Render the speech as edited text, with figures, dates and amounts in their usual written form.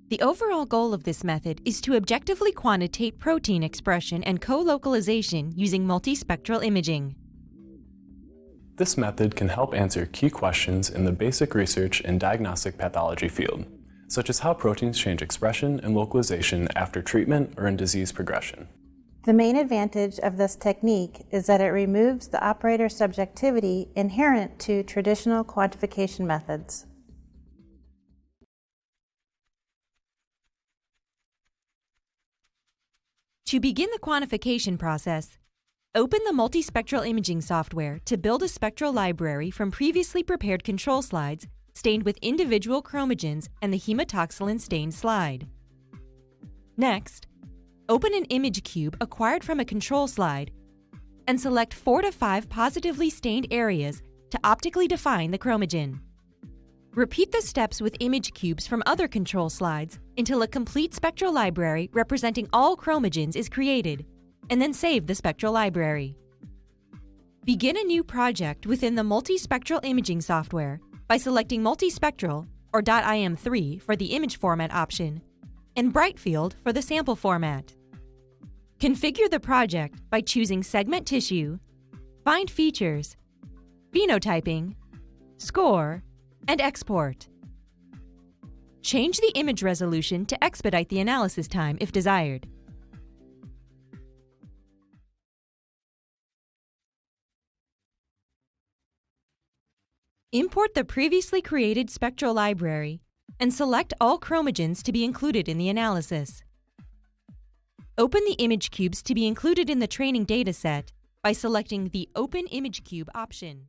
The overall goal of this method is to objectively quantitate protein expression and co-localization using multispectral imaging. This method can help answer key questions in the basic research and diagnostic pathology field, such as how proteins change expression and localization after treatment or in disease progression. The main advantage of this technique is that it removes the operator subjectivity inherent to traditional quantification methods. To begin the quantification process, open the multispectral imaging software to build a spectral library from previously prepared control slides stained with individual chromogens and the hematoxylin stained slide. Next, open an image cube acquired from a control slide and select 4 to 5 positively stained areas to optically define the chromogen. Repeat the steps with image cubes from other control slides until a complete spectral library representing all chromogens is created, and then save the spectral library. Begin a new project within the multispectral imaging software by selecting Multispectral or .im3 for the image format option and Brightfield for the sample format. Configure the project by choosing Segment Tissue, Find Features, Phenotyping, Score, and Export. Change the image resolution to expedite the analysis time if desired. Import the previously created spectral library and select all chromogens to be included in the analysis. Open the image cubes to be included in the training dataset by selecting the Open Image Cube option.